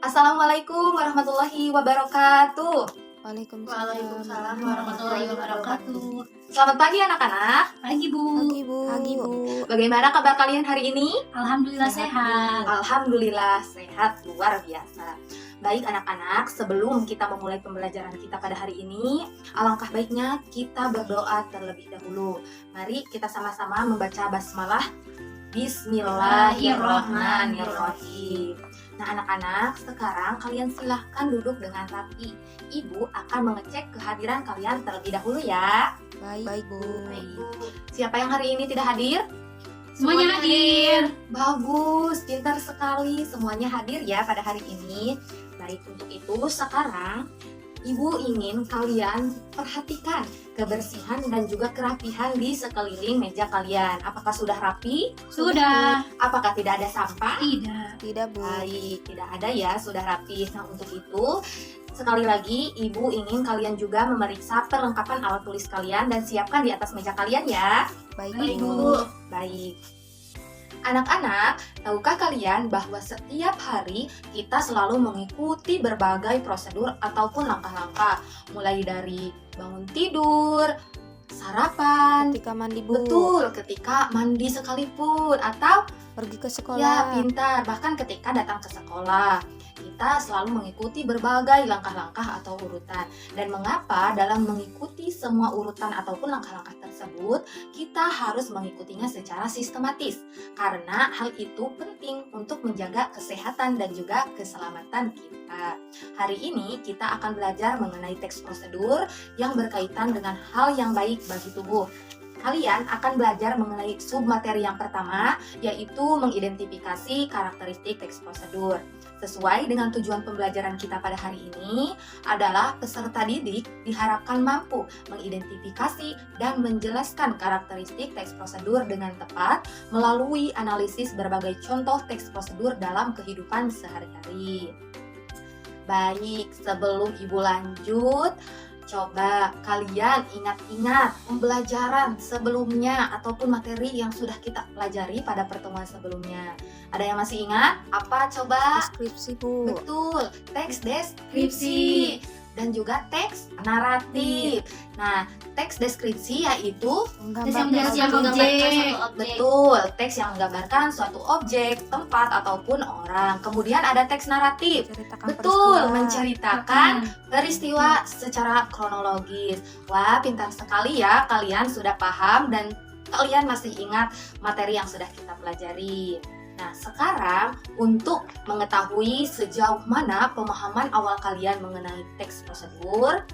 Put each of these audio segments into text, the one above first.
Assalamualaikum warahmatullahi wabarakatuh. Waalaikumsalam warahmatullahi wabarakatuh. Selamat pagi anak-anak. Pagi Bu. Pagi Bu. Bagaimana kabar kalian hari ini? Alhamdulillah sehat. Alhamdulillah sehat, luar biasa. Baik anak-anak, sebelum kita memulai pembelajaran kita pada hari ini, alangkah baiknya kita berdoa terlebih dahulu. Mari kita sama-sama membaca basmalah. Bismillahirrahmanirrahim. Nah anak-anak, sekarang kalian silahkan duduk dengan rapi. Ibu akan mengecek kehadiran kalian terlebih dahulu ya. Baik Bu. Baik. Siapa yang hari ini tidak hadir? Semuanya hadir. Bagus, pintar sekali. Semuanya hadir ya pada hari ini. Baik, untuk itu sekarang Ibu ingin kalian perhatikan kebersihan dan juga kerapihan di sekeliling meja kalian. Apakah sudah rapi? Sudah. Apakah tidak ada sampah? Tidak Bu. Baik, tidak ada ya, sudah rapi. Nah, untuk itu sekali lagi Ibu ingin kalian juga memeriksa perlengkapan alat tulis kalian dan siapkan di atas meja kalian ya. Baik Bu. Baik. Anak-anak, tahukah kalian bahwa setiap hari kita selalu mengikuti berbagai prosedur ataupun langkah-langkah, mulai dari bangun tidur, sarapan, Ketika mandi Bu. betul, ketika mandi sekalipun, atau Pergi ke ya sekolah. pintar, bahkan ketika datang ke sekolah. Kita selalu mengikuti berbagai langkah-langkah atau urutan. Dan mengapa dalam mengikuti semua urutan ataupun langkah-langkah tersebut, kita harus mengikutinya secara sistematis. Karena hal itu penting untuk menjaga kesehatan dan juga keselamatan kita. Hari ini kita akan belajar mengenai teks prosedur yang berkaitan dengan hal yang baik bagi tubuh. Kalian akan belajar mengenai submateri yang pertama, yaitu mengidentifikasi karakteristik teks prosedur. Sesuai dengan tujuan pembelajaran kita pada hari ini adalah peserta didik diharapkan mampu mengidentifikasi dan menjelaskan karakteristik teks prosedur dengan tepat melalui analisis berbagai contoh teks prosedur dalam kehidupan sehari-hari. Baik, sebelum Ibu lanjut, coba kalian ingat-ingat pembelajaran sebelumnya ataupun materi yang sudah kita pelajari pada pertemuan sebelumnya. Ada yang masih ingat? Apa coba? Deskripsi Bu. Betul, teks deskripsi dan juga teks naratif. Nah, teks deskripsi yaitu Teks yang Menggambarkan menggambarkan objek. suatu objek. betul, teks yang menggambarkan suatu objek, tempat ataupun orang. Kemudian ada teks naratif. Menceritakan Betul, peristiwa. menceritakan peristiwa secara kronologis. Wah, pintar sekali ya, kalian sudah paham dan kalian masih ingat materi yang sudah kita pelajari. Nah, sekarang untuk mengetahui sejauh mana pemahaman awal kalian mengenai teks prosedur,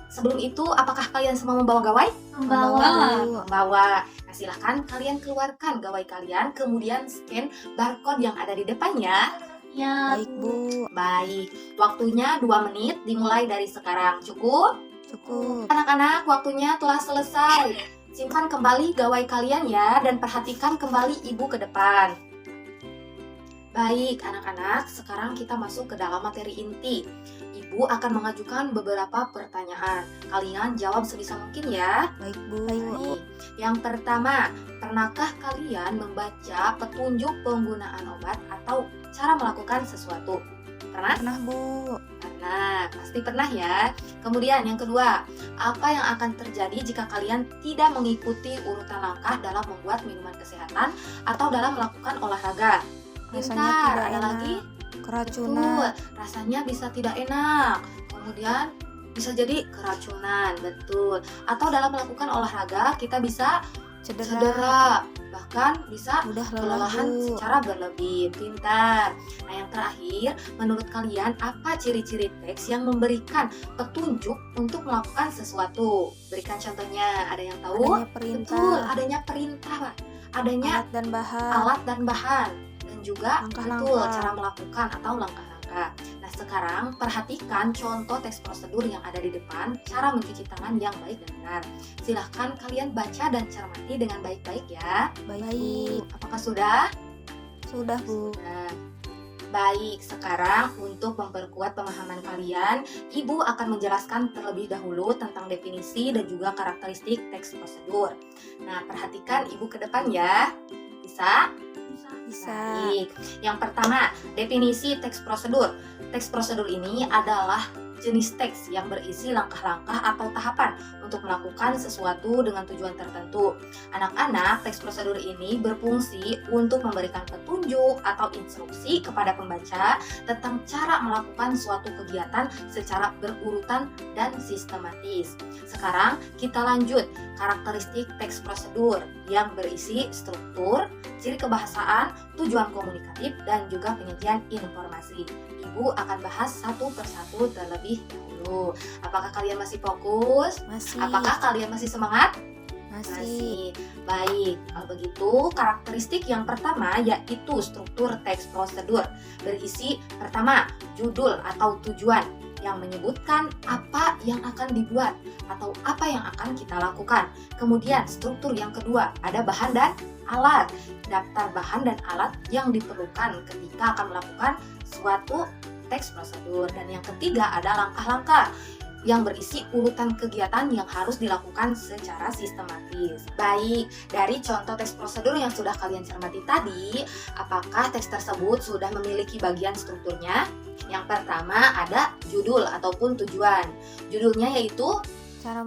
sebelum itu apakah kalian semua membawa gawai? Membawa. Bu. Membawa. Nah, silahkan kalian keluarkan gawai kalian, kemudian scan barcode yang ada di depannya. Ya. Baik Bu. Baik, waktunya 2 menit dimulai dari sekarang. Cukup? Cukup. Anak-anak, waktunya telah selesai. Simpan kembali gawai kalian ya, dan perhatikan kembali Ibu ke depan. Baik, anak-anak, sekarang kita masuk ke dalam materi inti. Ibu akan mengajukan beberapa pertanyaan. Kalian jawab sebisa mungkin ya. Baik Bu. Baik. Yang pertama, pernahkah kalian membaca petunjuk penggunaan obat atau cara melakukan sesuatu? Pernah? Pernah Bu. Pernah, pasti pernah ya. Kemudian yang kedua, apa yang akan terjadi jika kalian tidak mengikuti urutan langkah dalam membuat minuman kesehatan atau dalam melakukan olahraga? Rasanya Pintar, tidak ada enak. lagi? Keracunan. Betul, rasanya bisa tidak enak. Kemudian bisa jadi keracunan, betul. Atau dalam melakukan olahraga kita bisa cedera, bahkan bisa Mudah lelah kelelahan Bu. secara berlebih. Pintar. Nah, yang terakhir, menurut kalian apa ciri-ciri teks yang memberikan petunjuk untuk melakukan sesuatu? Berikan contohnya. Ada yang tahu? Adanya perintah. Betul, adanya perintah, Pak. Adanya Alat dan bahan. alat dan bahan, dan juga Langkah-langkah. betul cara melakukan atau langkah-langkah. Nah, sekarang perhatikan contoh teks prosedur yang ada di depan, cara mencuci tangan yang baik dan benar. Silahkan kalian baca dan cermati dengan baik-baik ya. Baik. Apakah sudah? Sudah Bu. Nah, baik, sekarang untuk memperkuat pemahaman kalian, Ibu akan menjelaskan terlebih dahulu tentang definisi dan juga karakteristik teks prosedur. Nah, perhatikan Ibu ke depan ya. Bisa? Bisa. Bisa. Baik. Yang pertama, definisi teks prosedur. Teks prosedur ini adalah jenis teks yang berisi langkah-langkah atau tahapan untuk melakukan sesuatu dengan tujuan tertentu. Anak-anak, teks prosedur ini berfungsi untuk memberikan petunjuk atau instruksi kepada pembaca tentang cara melakukan suatu kegiatan secara berurutan dan sistematis. Sekarang kita lanjut karakteristik teks prosedur yang berisi struktur, ciri kebahasaan, tujuan komunikatif, dan juga penyajian informasi. Ibu akan bahas satu persatu terlebih dahulu. Apakah kalian masih fokus? Masih. Apakah kalian masih semangat? Masih. Baik, kalau begitu karakteristik yang pertama yaitu struktur teks prosedur. Berisi pertama, judul atau tujuan yang menyebutkan apa yang akan dibuat atau apa yang akan kita lakukan. Kemudian struktur yang kedua, ada bahan dan alat. Daftar bahan dan alat yang diperlukan ketika akan melakukan suatu teks prosedur. Dan yang ketiga ada langkah-langkah yang berisi urutan kegiatan yang harus dilakukan secara sistematis. Baik, dari contoh teks prosedur yang sudah kalian cermati tadi, apakah teks tersebut sudah memiliki bagian strukturnya? Yang pertama ada judul ataupun tujuan. Judulnya yaitu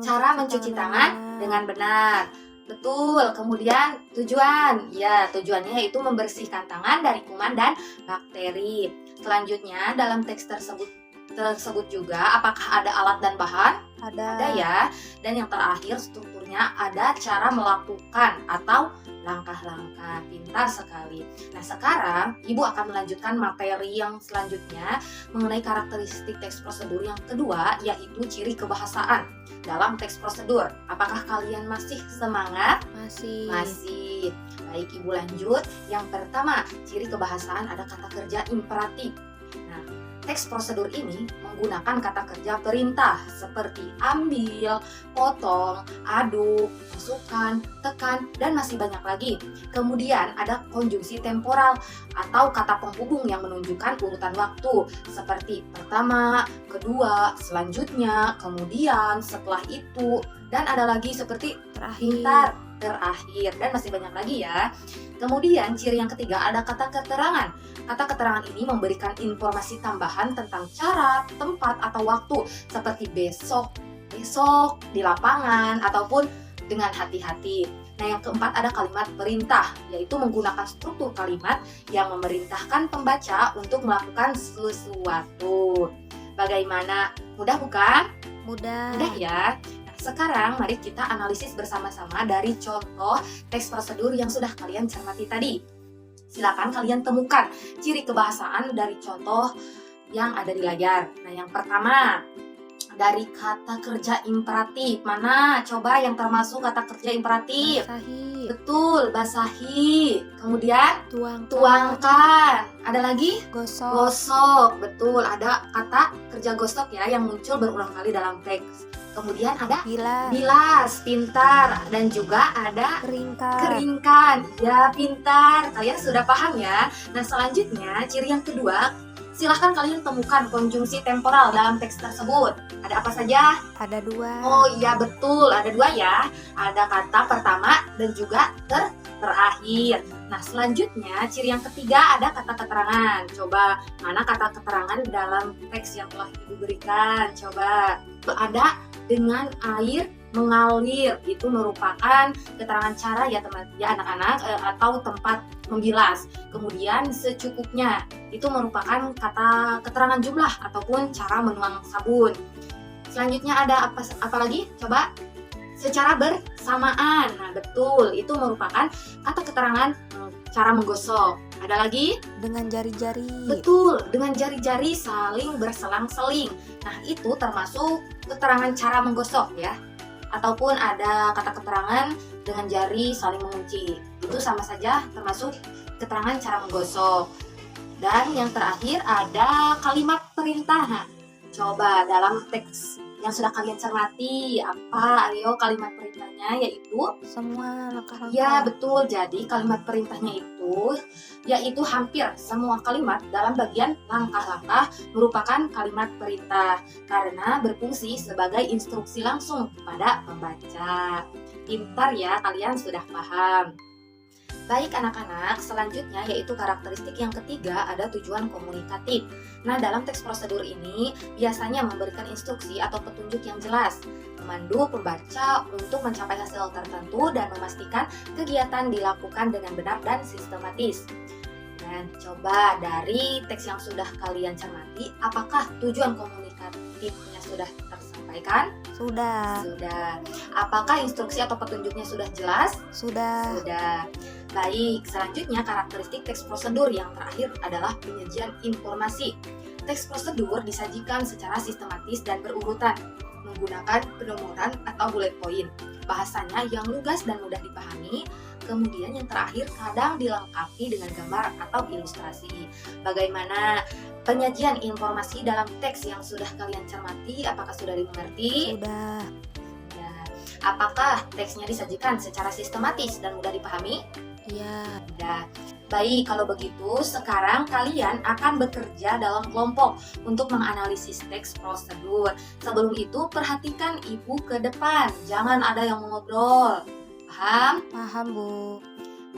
cara mencuci tangan dengan benar. Betul, kemudian tujuan. Ya, tujuannya yaitu membersihkan tangan dari kuman dan bakteri. Selanjutnya, dalam teks tersebut juga apakah ada alat dan bahan? Ada ya. Dan yang terakhir strukturnya ada cara melakukan atau langkah-langkah. Pintar sekali. Nah, sekarang Ibu akan melanjutkan materi yang selanjutnya mengenai karakteristik teks prosedur yang kedua, yaitu ciri kebahasaan dalam teks prosedur. Apakah kalian masih semangat? Masih. Masih. Baik, Ibu lanjut. Yang pertama, ciri kebahasaan ada kata kerja imperatif. Nah, teks prosedur ini menggunakan kata kerja perintah seperti ambil, potong, aduk, masukkan, tekan, dan masih banyak lagi. Kemudian ada konjungsi temporal atau kata penghubung yang menunjukkan urutan waktu seperti pertama, kedua, selanjutnya, kemudian, setelah itu, dan ada lagi seperti pintar, terakhir, dan masih banyak lagi ya. Kemudian ciri yang ketiga ada kata keterangan. Kata keterangan ini memberikan informasi tambahan tentang cara, tempat, atau waktu seperti besok, di lapangan, ataupun dengan hati-hati. Nah, yang keempat ada kalimat perintah, yaitu menggunakan struktur kalimat yang memerintahkan pembaca untuk melakukan sesuatu. Bagaimana? Mudah bukan? Mudah. Mudah ya? Sekarang mari kita analisis bersama-sama dari contoh teks prosedur yang sudah kalian cermati tadi. Silakan kalian temukan ciri kebahasaan dari contoh yang ada di layar. Nah, yang pertama dari kata kerja imperatif. Mana? Coba yang termasuk kata kerja imperatif. Basahi. Betul, basahi. Kemudian Tuangkan. tuangkan. Ada lagi? Gosok. Gosok. Betul, ada kata kerja gosok ya yang muncul berulang kali dalam teks. Kemudian ada Bilas. bilas, pintar, dan juga ada Keringkan. keringkan. Ya, pintar. Kalian sudah paham ya? Nah, selanjutnya ciri yang kedua, silahkan kalian temukan konjungsi temporal dalam teks tersebut. Ada apa saja? Ada 2. Oh iya, betul, ada 2 ya. Ada kata pertama dan juga terakhir. Nah, selanjutnya ciri yang ketiga ada kata keterangan. Coba, mana kata keterangan dalam teks yang telah Ibu berikan? Coba. Ada dengan air mengalir, itu merupakan keterangan cara ya teman ya anak-anak atau tempat membilas. Kemudian secukupnya, itu merupakan kata keterangan jumlah ataupun cara menuang sabun. Selanjutnya ada apa lagi? Coba. Secara bersamaan. Nah, betul, itu merupakan kata keterangan cara menggosok. Ada lagi? Dengan jari-jari. Betul, dengan jari-jari saling berselang-seling. Nah, itu termasuk keterangan cara menggosok ya. Ataupun ada kata keterangan dengan jari saling mengunci. Itu sama saja termasuk keterangan cara menggosok. Dan yang terakhir ada kalimat perintah. Nah, coba dalam teks yang sudah kalian cermati, apa? Ayo kalimat perintahnya yaitu Semua langkah-langkah. ya, betul. Jadi kalimat perintahnya itu yaitu hampir semua kalimat dalam bagian langkah-langkah merupakan kalimat perintah karena berfungsi sebagai instruksi langsung kepada pembaca. Pintar ya, kalian sudah paham. Baik anak-anak, selanjutnya yaitu karakteristik yang ketiga ada tujuan komunikatif. Nah, dalam teks prosedur ini biasanya memberikan instruksi atau petunjuk yang jelas, memandu pembaca untuk mencapai hasil tertentu dan memastikan kegiatan dilakukan dengan benar dan sistematis. Dan coba dari teks yang sudah kalian cermati, apakah tujuan komunikatifnya sudah tersampaikan? Sudah. Sudah. Apakah instruksi atau petunjuknya sudah jelas? Sudah. Sudah. Baik, selanjutnya karakteristik teks prosedur yang terakhir adalah penyajian informasi. Teks prosedur disajikan secara sistematis dan berurutan, menggunakan penomoran atau bullet point. Bahasanya yang lugas dan mudah dipahami. Kemudian yang terakhir kadang dilengkapi dengan gambar atau ilustrasi. Bagaimana penyajian informasi dalam teks yang sudah kalian cermati? Apakah sudah dimengerti? Sudah. Ya. Apakah teksnya disajikan secara sistematis dan mudah dipahami? Iya. Sudah. Baik, kalau begitu sekarang kalian akan bekerja dalam kelompok untuk menganalisis teks prosedur. Sebelum itu perhatikan ibu ke depan, jangan ada yang mengobrol. Paham? Paham, Bu.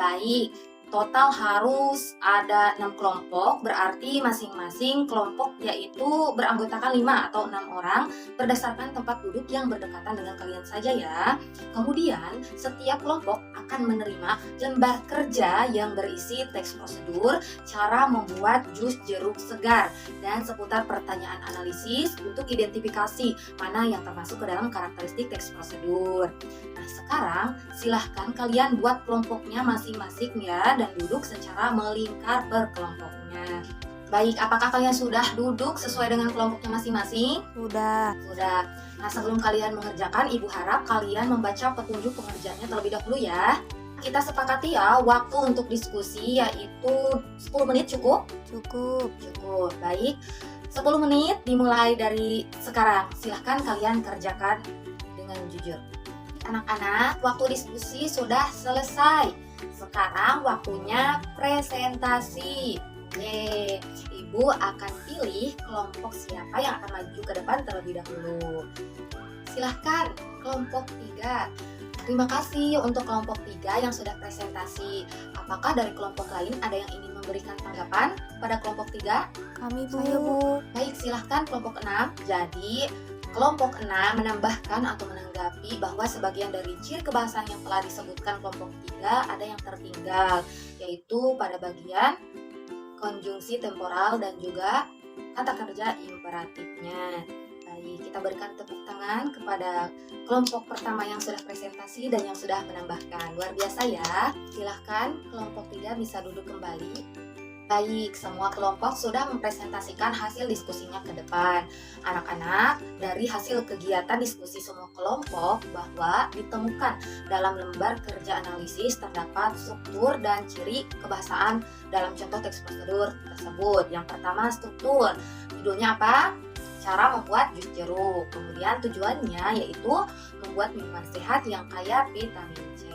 Baik, total harus ada 6 kelompok, berarti masing-masing kelompok yaitu beranggotakan 5 atau 6 orang berdasarkan tempat duduk yang berdekatan dengan kalian saja ya. Kemudian, setiap kelompok akan menerima lembar kerja yang berisi teks prosedur, cara membuat jus jeruk segar, dan seputar pertanyaan analisis untuk identifikasi mana yang termasuk ke dalam karakteristik teks prosedur. Nah, sekarang silahkan kalian buat kelompoknya masing-masing ya, dan duduk secara melingkar berkelompoknya. Baik, apakah kalian sudah duduk sesuai dengan kelompoknya masing-masing? Sudah. Sudah. Nah, sebelum kalian mengerjakan, Ibu harap kalian membaca petunjuk pengerjaannya terlebih dahulu ya. Kita sepakati ya, waktu untuk diskusi yaitu 10 menit cukup? Cukup. Cukup, baik. 10 menit dimulai dari sekarang. Silahkan kalian kerjakan dengan jujur. Anak-anak, waktu diskusi sudah selesai. Sekarang waktunya presentasi. Yeay, Ibu akan pilih kelompok siapa yang akan maju ke depan terlebih dahulu. Silahkan, kelompok 3. Terima kasih untuk kelompok 3 yang sudah presentasi. Apakah dari kelompok lain ada yang ingin memberikan tanggapan pada kelompok 3? Kami, Bu. Saya, Bu. Baik, silahkan kelompok 6. Jadi, kelompok 6 menambahkan atau menanggapi bahwa sebagian dari ciri kebahasaan yang telah disebutkan kelompok 3 ada yang tertinggal, yaitu pada bagian konjungsi temporal dan juga kata kerja imperatifnya. Baik, kita berikan tepuk tangan kepada kelompok pertama yang sudah presentasi dan yang sudah menambahkan. Luar biasa ya. Silahkan kelompok 3 bisa duduk kembali. Baik, semua kelompok sudah mempresentasikan hasil diskusinya ke depan. Anak-anak, dari hasil kegiatan diskusi semua kelompok bahwa ditemukan dalam lembar kerja analisis terdapat struktur dan ciri kebahasaan dalam contoh teks prosedur tersebut. Yang pertama, struktur. Judulnya apa? Cara membuat jus jeruk. Kemudian tujuannya yaitu membuat minuman sehat yang kaya vitamin C.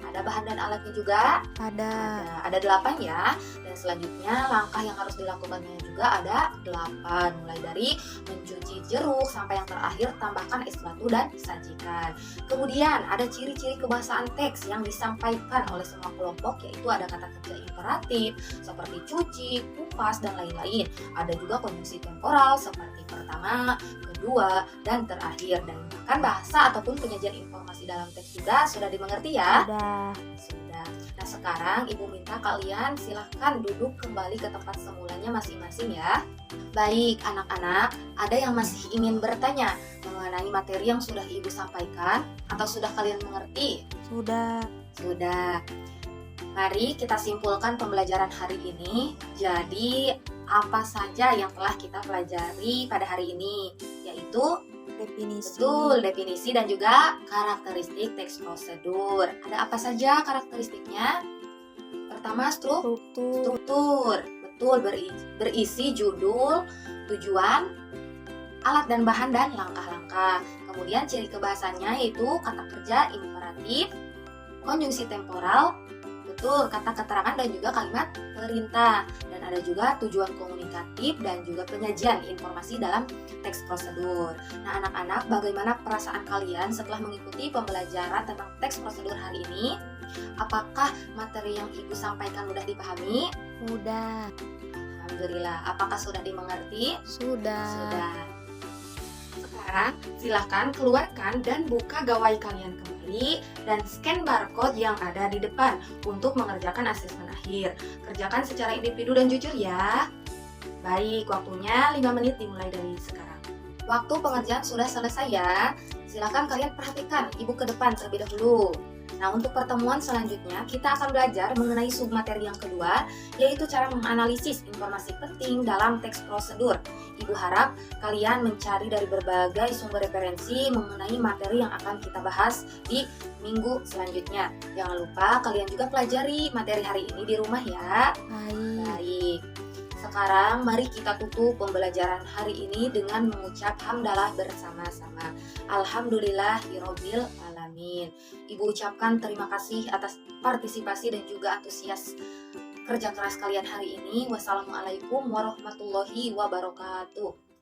Ada bahan dan alatnya juga? Ada 8 ya. Dan selanjutnya langkah yang harus dilakukannya juga ada 8. Mulai dari mencuci jeruk sampai yang terakhir tambahkan es batu dan sajikan. Kemudian ada ciri-ciri kebahasaan teks yang disampaikan oleh semua kelompok, yaitu ada kata kerja imperatif seperti cuci, kupas, dan lain-lain. Ada juga konjungsi temporal seperti pertama, kedua, dan terakhir. Dan bahkan bahasa ataupun penyajian informasi dalam teks juga sudah dimengerti ya? Sudah. Nah, sekarang Ibu minta kalian silahkan duduk kembali ke tempat semulanya masing-masing ya. Baik, anak-anak, ada yang masih ingin bertanya mengenai materi yang sudah Ibu sampaikan atau sudah kalian mengerti? Sudah. Sudah. Mari kita simpulkan pembelajaran hari ini. Jadi, apa saja yang telah kita pelajari pada hari ini? Yaitu Definisi. betul, definisi dan juga karakteristik teks prosedur. Ada apa saja karakteristiknya? Pertama, struktur. Betul, berisi judul, tujuan, alat dan bahan, dan langkah-langkah. Kemudian ciri kebahasannya yaitu kata kerja imperatif, konjungsi temporal, betul, kata keterangan dan juga kalimat perintah. Dan ada juga tujuan komunikatif dan juga penyajian informasi dalam teks prosedur. Nah, anak-anak, bagaimana perasaan kalian setelah mengikuti pembelajaran tentang teks prosedur hari ini? Apakah materi yang Ibu sampaikan mudah dipahami? Mudah. Alhamdulillah. Apakah sudah dimengerti? Sudah. Sudah. Sekarang silahkan keluarkan dan buka gawai kalian kembali dan scan barcode yang ada di depan untuk mengerjakan asesmen akhir. Kerjakan secara individu dan jujur ya. Baik, waktunya 5 menit dimulai dari sekarang. Waktu pengerjaan sudah selesai ya. Silahkan kalian perhatikan Ibu ke depan terlebih dahulu. Nah, untuk pertemuan selanjutnya, kita akan belajar mengenai submateri yang kedua, yaitu cara menganalisis informasi penting dalam teks prosedur. Ibu harap kalian mencari dari berbagai sumber referensi mengenai materi yang akan kita bahas di minggu selanjutnya. Jangan lupa kalian juga pelajari materi hari ini di rumah ya. Baik. Baik. Sekarang mari kita tutup pembelajaran hari ini dengan mengucap hamdalah bersama-sama. Alhamdulillahirabbil alamin. Ibu ucapkan terima kasih atas partisipasi dan juga antusias kerja keras kalian hari ini. Wassalamualaikum warahmatullahi wabarakatuh.